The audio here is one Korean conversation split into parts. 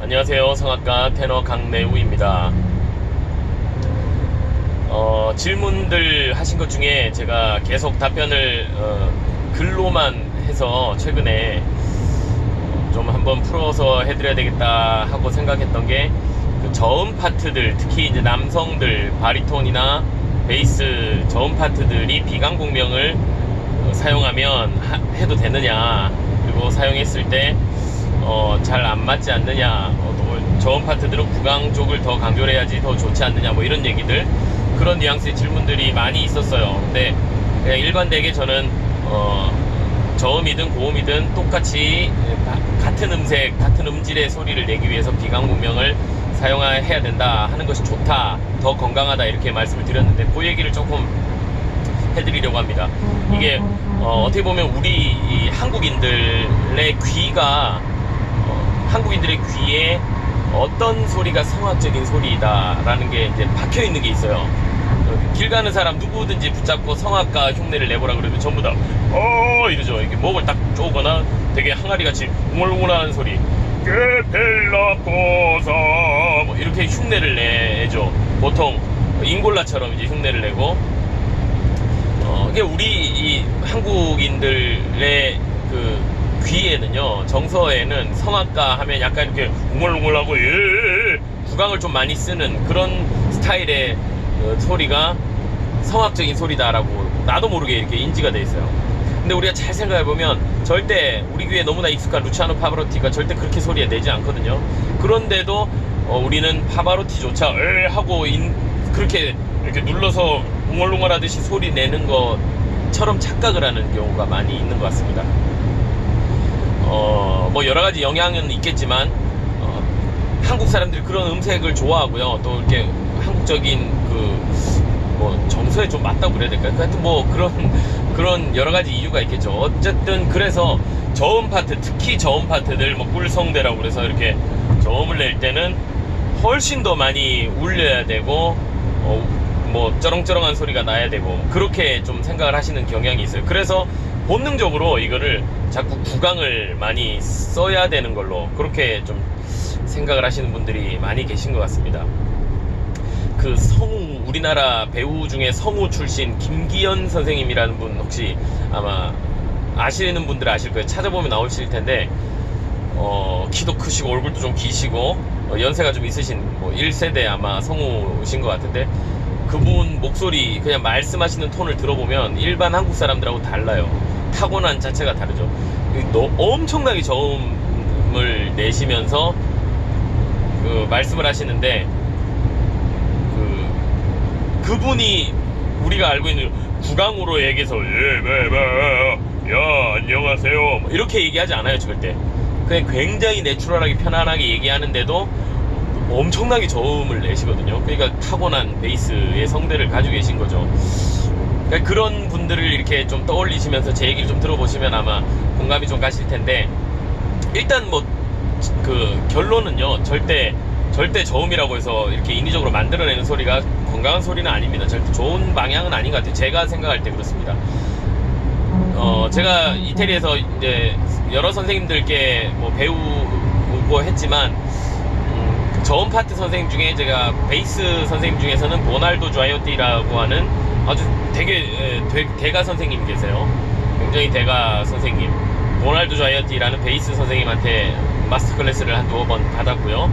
안녕하세요. 성악가 테너 강내우입니다. 질문들 하신 것 중에 제가 계속 답변을 글로만 해서 최근에 좀 한번 풀어서 해드려야 되겠다 하고 생각했던 게 그 저음 파트들, 특히 이제 남성들 바리톤이나 베이스 저음 파트들이 비강공명을 사용하면 해도 되느냐, 그리고 사용했을 때 잘 안 맞지 않느냐, 저음 파트들은 구강 쪽을 더 강조를 해야지 더 좋지 않느냐, 뭐 이런 얘기들, 그런 뉘앙스의 질문들이 많이 있었어요. 근데 그냥 일관되게 저는 저음이든 고음이든 똑같이 같은 음색, 같은 음질의 소리를 내기 위해서 비강공명을 사용해야 된다 하는 것이 좋다, 더 건강하다, 이렇게 말씀을 드렸는데 그 얘기를 조금 해드리려고 합니다. 이게 어떻게 보면 우리 이 한국인들의 귀가 한국인들의 귀에 어떤 소리가 성악적인 소리다라는 게 이제 박혀 있는 게 있어요. 길 가는 사람 누구든지 붙잡고 성악가 흉내를 내보라 그러면 전부 다 이러죠. 이렇게 목을 딱 쪼거나 되게 항아리같이 웅얼웅얼하는 소리, 게펠라코사 뭐 이렇게 흉내를 내죠. 보통 잉골라처럼 이제 흉내를 내고, 이게 우리 이 한국인들의 그 귀에는요, 정서에는 성악가 하면 약간 이렇게 웅얼웅얼하고 구강을 좀 많이 쓰는 그런 스타일의 소리가 성악적인 소리다라고 나도 모르게 이렇게 인지가 돼 있어요. 근데 우리가 잘 생각해보면 절대 우리 귀에 너무나 익숙한 루치아노 파바로티가 절대 그렇게 소리에 내지 않거든요. 그런데도 우리는 파바로티조차 하고 그렇게 이렇게 눌러서 웅얼웅얼 하듯이 소리 내는 것처럼 착각을 하는 경우가 많이 있는 것 같습니다. 뭐 여러가지 영향은 있겠지만 한국 사람들이 그런 음색을 좋아하고요. 또 이렇게 한국적인 뭐 정서에 좀 맞다고 그래야 될까요? 하여튼 뭐 그런 여러가지 이유가 있겠죠. 어쨌든 그래서 저음 파트, 특히 저음 파트들, 뭐 꿀성대라고 그래서 이렇게 저음을 낼 때는 훨씬 더 많이 울려야 되고 뭐 쩌렁쩌렁한 소리가 나야 되고, 그렇게 좀 생각을 하시는 경향이 있어요. 그래서 본능적으로 이거를 자꾸 구강을 많이 써야 되는 걸로 그렇게 좀 생각을 하시는 분들이 많이 계신 것 같습니다. 그 성우, 우리나라 배우 중에 성우 출신 김기현 선생님이라는 분 혹시 아마 아시는 분들은 아실 거예요. 찾아보면 나오실 텐데 키도 크시고 얼굴도 좀 기시고 연세가 좀 있으신 뭐 1세대 아마 성우신 것 같은데, 그분 목소리 그냥 말씀하시는 톤을 들어보면 일반 한국 사람들하고 달라요. 타고난 자체가 다르죠. 엄청나게 저음을 내시면서 말씀을 하시는데, 그분이 우리가 알고 있는 구강으로 얘기해서 야 안녕하세요 뭐 이렇게 얘기하지 않아요. 절대. 그냥 굉장히 내추럴하게 편안하게 얘기하는데도 엄청나게 저음을 내시거든요. 그러니까 타고난 베이스의 성대를 가지고 계신 거죠. 그러니까 그런 분들을 이렇게 좀 떠올리시면서 제 얘기를 좀 들어보시면 아마 공감이 좀 가실 텐데, 일단 뭐 결론은요, 절대 저음이라고 해서 이렇게 인위적으로 만들어내는 소리가 건강한 소리는 아닙니다. 절대 좋은 방향은 아닌 것 같아요. 제가 생각할 때 그렇습니다. 제가 이태리에서 이제 여러 선생님들께 뭐 배우고 했지만, 저음 파트 선생님 중에 제가 베이스 선생님 중에서는 보날도 좌이어티라고 하는 아주 되게 대가 선생님이 계세요. 굉장히 대가 선생님, 보날도 좌이어티라는 베이스 선생님한테 마스터 클래스를 한 2번 받았고요.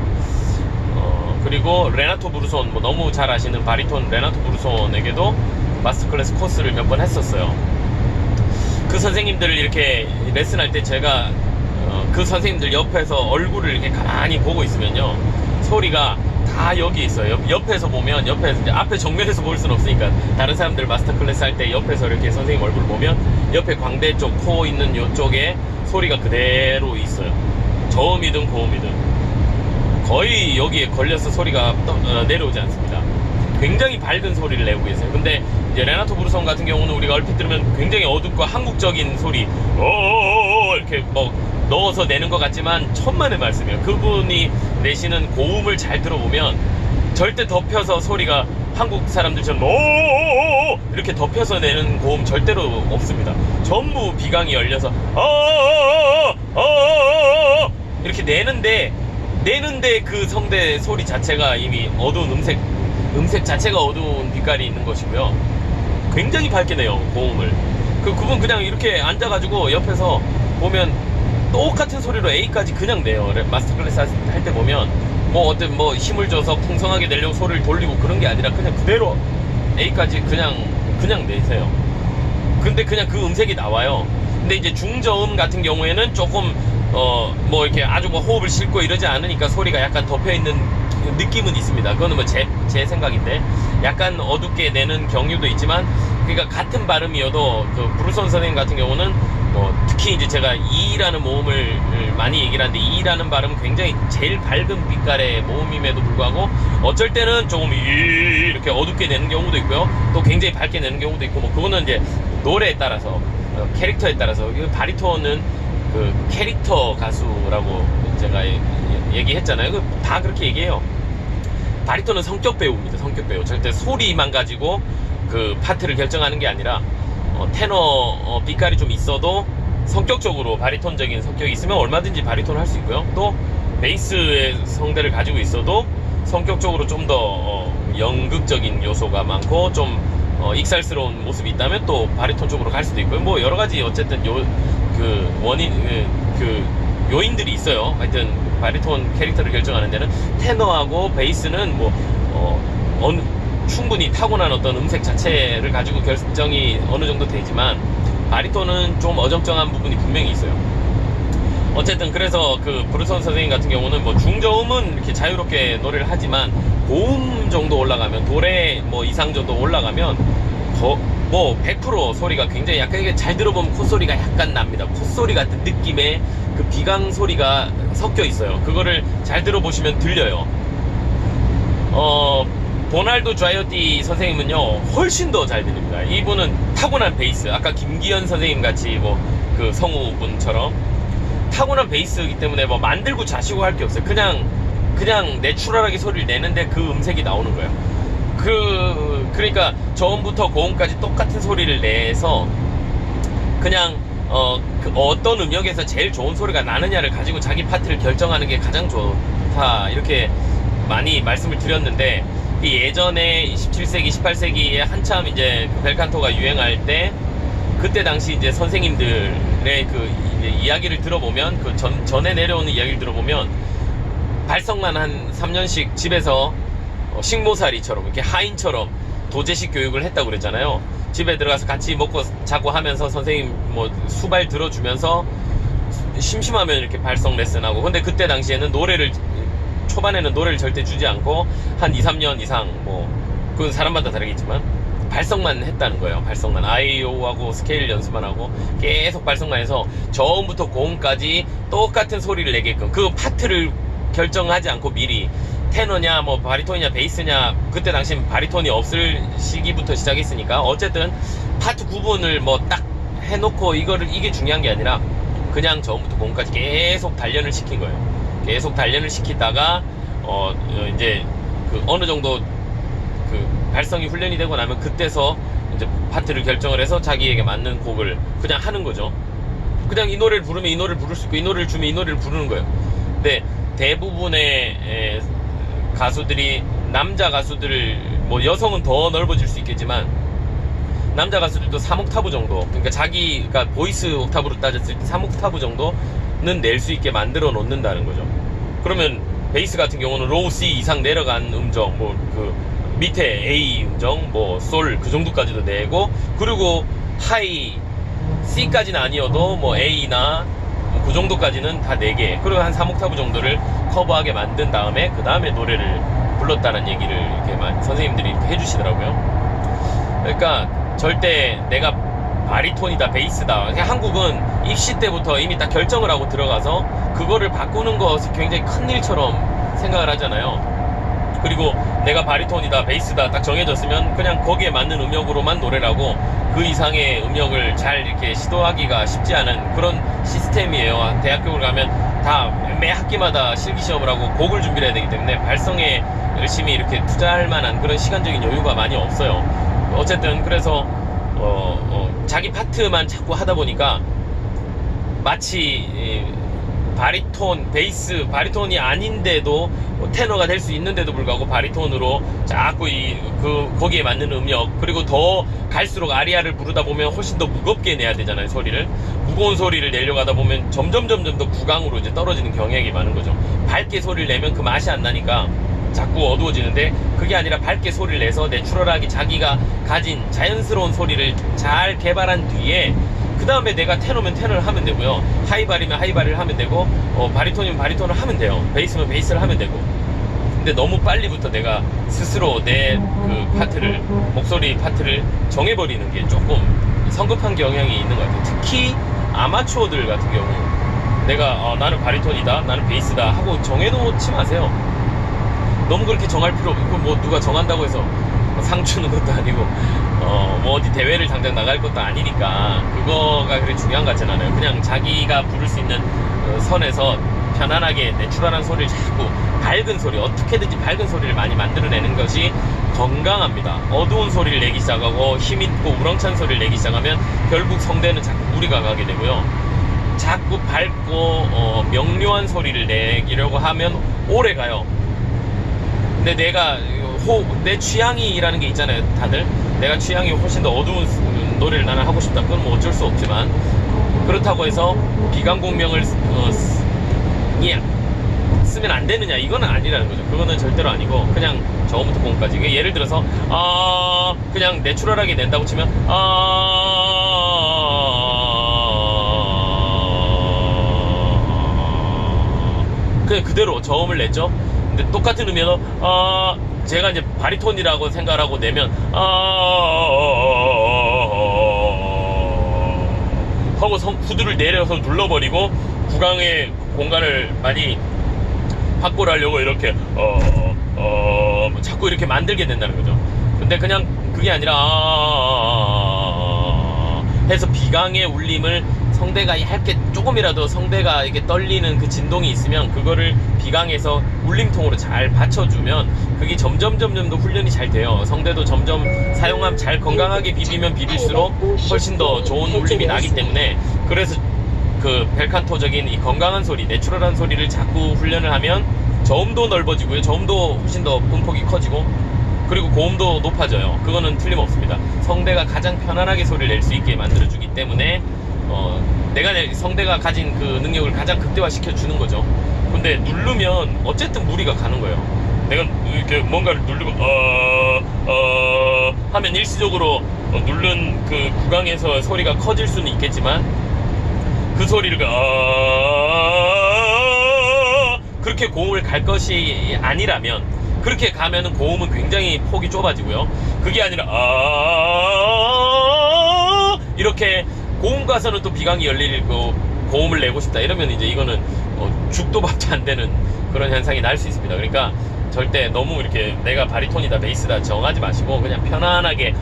그리고 레나토 브루손, 뭐 너무 잘 아시는 바리톤 레나토 브루손에게도 마스터 클래스 코스를 몇 번 했었어요. 그 선생님들을 이렇게 레슨할 때 제가 그 선생님들 옆에서 얼굴을 이렇게 가만히 보고 있으면요, 소리가 다 여기 있어요. 옆에서 보면, 옆에서 이제 앞에 정면에서 볼 수는 없으니까 다른 사람들 마스터 클래스 할 때 옆에서 이렇게 선생님 얼굴을 보면 옆에 광대 쪽, 코 있는 요쪽에 소리가 그대로 있어요. 저음이든 고음이든 거의 여기에 걸려서 소리가 내려오지 않습니다. 굉장히 밝은 소리를 내고 계세요. 근데 이제 레나토 브루손 같은 경우는 우리가 얼핏 들으면 굉장히 어둡고 한국적인 소리, 이렇게 뭐 넣어서 내는 것 같지만 천만의 말씀이에요. 그분이 내시는 고음을 잘 들어보면 절대 덮여서 소리가 한국 사람들처럼 이렇게 덮여서 내는 고음 절대로 없습니다. 전부 비강이 열려서 이렇게 내는데 내는데 그 성대 소리 자체가 이미 어두운 음색 자체가 어두운 빛깔이 있는 것이고요. 굉장히 밝게 내요, 고음을. 그분 그냥 이렇게 앉아가지고 옆에서 보면 똑같은 소리로 A까지 그냥 내요. 마스터 클래스 할 때 보면 뭐 어떤 뭐 힘을 줘서 풍성하게 내려고 소리를 돌리고 그런 게 아니라 그냥 그대로 A까지 그냥 내세요. 근데 그냥 그 음색이 나와요. 근데 이제 중저음 같은 경우에는 조금 뭐 이렇게 아주 뭐 호흡을 싣고 이러지 않으니까 소리가 약간 덮여있는 느낌은 있습니다. 그거는 뭐 제 생각인데 약간 어둡게 내는 경우도 있지만, 그러니까 같은 발음이어도 그 브루선 선생님 같은 경우는 뭐 특히 이제 제가 E라는 모음을 많이 얘기를 하는데, E라는 발음은 굉장히 제일 밝은 빛깔의 모음임에도 불구하고 어쩔 때는 조금 이렇게 어둡게 내는 경우도 있고요, 또 굉장히 밝게 내는 경우도 있고, 뭐 그거는 이제 노래에 따라서 캐릭터에 따라서. 바리톤은 그 캐릭터 가수라고 제가 얘기했잖아요. 다 그렇게 얘기해요. 바리톤은 성격 배우입니다. 성격 배우. 절대 소리만 가지고 그 파트를 결정하는 게 아니라 테너 빛깔이 좀 있어도 성격적으로 바리톤적인 성격이 있으면 얼마든지 바리톤을 할 수 있고요. 또 베이스의 성대를 가지고 있어도 성격적으로 좀 더 연극적인 요소가 많고 좀 익살스러운 모습이 있다면 또 바리톤 쪽으로 갈 수도 있고요. 뭐 여러 가지 어쨌든 요인들이 있어요. 하여튼 바리톤 캐릭터를 결정하는 데는 테너하고 베이스는 충분히 타고난 어떤 음색 자체를 가지고 결정이 어느 정도 되지만, 바리톤은 좀 어정쩡한 부분이 분명히 있어요. 어쨌든 그래서 그 브루선 선생님 같은 경우는 뭐 중저음은 이렇게 자유롭게 노래를 하지만 고음 정도 올라가면, 도레 뭐 이상 정도 올라가면 뭐 100% 소리가 굉장히 약간, 이게 잘 들어보면 콧소리가 약간 납니다. 콧소리 같은 느낌의 그 비강 소리가 섞여 있어요. 그거를 잘 들어보시면 들려요. 보날도 좌이어티 선생님은요 훨씬 더 잘 들립니다. 이분은 타고난 베이스, 아까 김기현 선생님 같이 뭐 그 성우분처럼 타고난 베이스이기 때문에 뭐 만들고 자시고 할 게 없어요. 그냥 내추럴하게 소리를 내는데 그 음색이 나오는 거예요. 그러니까 저음부터 고음까지 똑같은 소리를 내서 그냥 어떤 음역에서 제일 좋은 소리가 나느냐를 가지고 자기 파트를 결정하는 게 가장 좋다, 이렇게 많이 말씀을 드렸는데, 이 예전에 17세기 18세기에 한참 이제 벨칸토가 유행할 때, 그때 당시 이제 선생님들의 그 이제 이야기를 들어보면, 그 전에 내려오는 이야기를 들어보면, 발성만 한 3년씩 집에서 식모살이처럼 이렇게 하인처럼 도제식 교육을 했다고 그랬잖아요. 집에 들어가서 같이 먹고 자고 하면서 선생님 뭐 수발 들어주면서 심심하면 이렇게 발성 레슨하고. 근데 그때 당시에는 초반에는 노래를 절대 주지 않고 한 2, 3년 이상, 뭐 그건 사람마다 다르겠지만 발성만 했다는 거예요. 발성만, 아이오하고 스케일 연습만 하고 계속 발성만 해서 저음부터 고음까지 똑같은 소리를 내게끔, 그 파트를 결정하지 않고 미리 테너냐 뭐 바리톤이냐 베이스냐, 그때 당시엔 바리톤이 없을 시기부터 시작했으니까 어쨌든 파트 구분을 뭐 딱 해놓고 이게 중요한 게 아니라 그냥 저음부터 고음까지 계속 단련을 시킨 거예요. 계속 단련을 시키다가 이제 그 어느 정도 그 발성이 훈련이 되고 나면 그때서 이제 파트를 결정을 해서 자기에게 맞는 곡을 그냥 하는 거죠. 그냥 이 노래를 부르면 이 노래를 부를 수 있고, 이 노래를 주면 이 노래를 부르는 거예요. 근데 대부분의 가수들이, 남자 가수들, 뭐 여성은 더 넓어질 수 있겠지만 남자 가수들도 3옥타브 정도, 그러니까 자기가 보이스 옥타브로 따졌을 때 3옥타브 정도는 낼 수 있게 만들어 놓는다는 거죠. 그러면 베이스 같은 경우는 로우 C 이상 내려간 음정, 뭐 그 밑에 A 음정, 뭐 솔 그 정도까지도 내고, 그리고 하이 C까지는 아니어도 뭐 A나 그 정도까지는 다 4개, 그리고 한 3옥타브 정도를 커버하게 만든 다음에 그 다음에 노래를 불렀다는 얘기를 이렇게 선생님들이 이렇게 해주시더라고요. 그러니까 절대 내가 바리톤이다 베이스다, 그냥 한국은 입시 때부터 이미 딱 결정을 하고 들어가서 그거를 바꾸는 것이 굉장히 큰 일처럼 생각을 하잖아요. 그리고 내가 바리톤이다 베이스다 딱 정해졌으면 그냥 거기에 맞는 음역으로만 노래를 하고 그 이상의 음역을 잘 이렇게 시도하기가 쉽지 않은 그런 시스템이에요. 대학교를 가면 다 매 학기마다 실기시험을 하고 곡을 준비를 해야 되기 때문에 발성에 열심히 이렇게 투자할 만한 그런 시간적인 여유가 많이 없어요. 어쨌든 그래서 자기 파트만 자꾸 하다 보니까 마치 바리톤, 베이스, 바리톤이 아닌데도 테너가 될 수 있는데도 불구하고 바리톤으로 자꾸 거기에 맞는 음역, 그리고 더 갈수록 아리아를 부르다 보면 훨씬 더 무겁게 내야 되잖아요, 소리를. 무거운 소리를 내려고 하다 보면 점점 더 구강으로 이제 떨어지는 경향이 많은 거죠. 밝게 소리를 내면 그 맛이 안 나니까 자꾸 어두워지는데, 그게 아니라 밝게 소리를 내서 내추럴하게 자기가 가진 자연스러운 소리를 잘 개발한 뒤에 그 다음에 내가 테너면 테너를 하면 되고요, 하이발이면 하이발을 하면 되고, 바리톤이면 바리톤을 하면 돼요, 베이스면 베이스를 하면 되고. 근데 너무 빨리부터 내가 스스로 내 그 파트를, 목소리 파트를 정해버리는 게 조금 성급한 경향이 있는 것 같아요. 특히 아마추어들 같은 경우 내가 나는 바리톤이다, 나는 베이스다 하고 정해놓지 마세요. 너무 그렇게 정할 필요 없고, 뭐 누가 정한다고 해서 상 주는 것도 아니고 뭐 어디 대회를 당장 나갈 것도 아니니까 그거가 그렇게 중요한 것 같진 않아요. 그냥 자기가 부를 수 있는 선에서 편안하게 내추럴한 소리를 자꾸, 밝은 소리, 어떻게든지 밝은 소리를 많이 만들어내는 것이 건강합니다. 어두운 소리를 내기 시작하고 힘있고 우렁찬 소리를 내기 시작하면 결국 성대는 자꾸 무리가 가게 되고요, 자꾸 밝고 명료한 소리를 내려고 하면 오래 가요. 근데 내 취향이라는 게 있잖아요, 다들. 내가 취향이 훨씬 더 어두운 노래를 나는 하고 싶다, 그건 뭐 어쩔 수 없지만, 그렇다고 해서 비강공명을 쓰면 안 되느냐, 이거는 아니라는 거죠. 그거는 절대로 아니고, 그냥 저음부터 고음까지. 예를 들어서 그냥 내추럴하게 낸다고 치면 그냥 그대로 저음을 냈죠. 근데 똑같은 의미로 제가 이제 바리톤이라고 생각을 하고 내면 하고 후드를 내려서 눌러버리고 구강의 공간을 많이 확보를 하려고 이렇게 자꾸 이렇게 만들게 된다는 거죠. 근데 그냥 그게 아니라 해서 비강의 울림을, 성대가 얇게 조금이라도 성대가 이렇게 떨리는 그 진동이 있으면 그거를 비강에서 울림통으로 잘 받쳐주면 그게 점점 더 훈련이 잘 돼요. 성대도 점점 사용하면, 잘 건강하게 비비면 비빌수록 훨씬 더 좋은 울림이 나기 때문에, 그래서 그 벨칸토적인 이 건강한 소리, 내추럴한 소리를 자꾸 훈련을 하면 저음도 넓어지고요, 저음도 훨씬 더 분폭이 커지고, 그리고 고음도 높아져요. 그거는 틀림없습니다. 성대가 가장 편안하게 소리를 낼 수 있게 만들어주기 때문에 내가 성대가 가진 그 능력을 가장 극대화시켜 주는 거죠. 근데 누르면 어쨌든 무리가 가는 거예요. 내가 이렇게 뭔가를 누르고 하면 일시적으로 누른 그 구강에서 소리가 커질 수는 있겠지만, 그 소리를 그렇게 고음을 갈 것이 아니라면, 그렇게 가면은 고음은 굉장히 폭이 좁아지고요, 그게 아니라 이렇게 고음 가서는 또 비강이 열리고 고음을 내고 싶다 이러면 이제 이거는 죽도 밥도 안 되는 그런 현상이 날 수 있습니다. 그러니까 절대 너무 이렇게 내가 바리톤이다 베이스다 정하지 마시고, 그냥 편안하게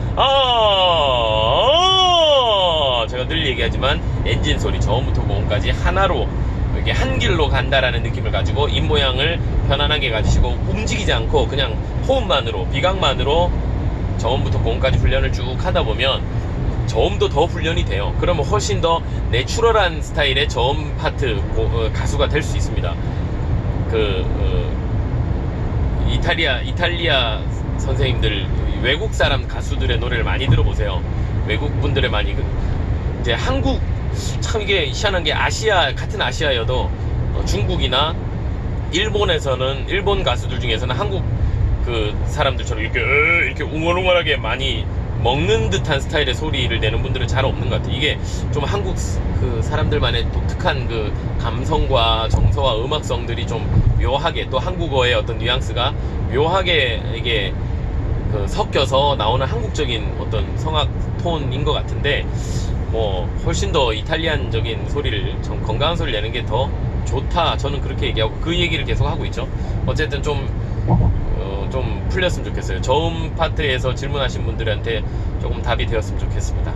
제가 늘 얘기하지만 엔진 소리 저음부터 고음까지 하나로, 이게 한 길로 간다라는 느낌을 가지고 입 모양을 편안하게 가지시고 움직이지 않고 그냥 호흡만으로, 비강만으로 저음부터 고음까지 훈련을 쭉 하다 보면 저음도 더 훈련이 돼요. 그러면 훨씬 더 내추럴한 스타일의 저음 파트 가수가 될 수 있습니다. 이탈리아 선생님들, 외국 사람 가수들의 노래를 많이 들어보세요. 외국 분들의 많이 이제 한국, 참 이게 희한한 게 같은 아시아여도 중국이나 일본에서는, 일본 가수들 중에서는 한국 그 사람들처럼 이렇게 웅얼웅얼하게 많이 먹는 듯한 스타일의 소리를 내는 분들은 잘 없는 것 같아요. 이게 좀 한국 그 사람들만의 독특한 그 감성과 정서와 음악성들이 좀 묘하게, 또 한국어의 어떤 뉘앙스가 묘하게 이게 섞여서 나오는 한국적인 어떤 성악 톤인 것 같은데, 뭐 훨씬 더 이탈리안적인 소리를, 좀 건강한 소리를 내는 게 더 좋다, 저는 그렇게 얘기하고 그 얘기를 계속 하고 있죠. 어쨌든 좀 풀렸으면 좋겠어요. 저음 파트에서 질문하신 분들한테 조금 답이 되었으면 좋겠습니다.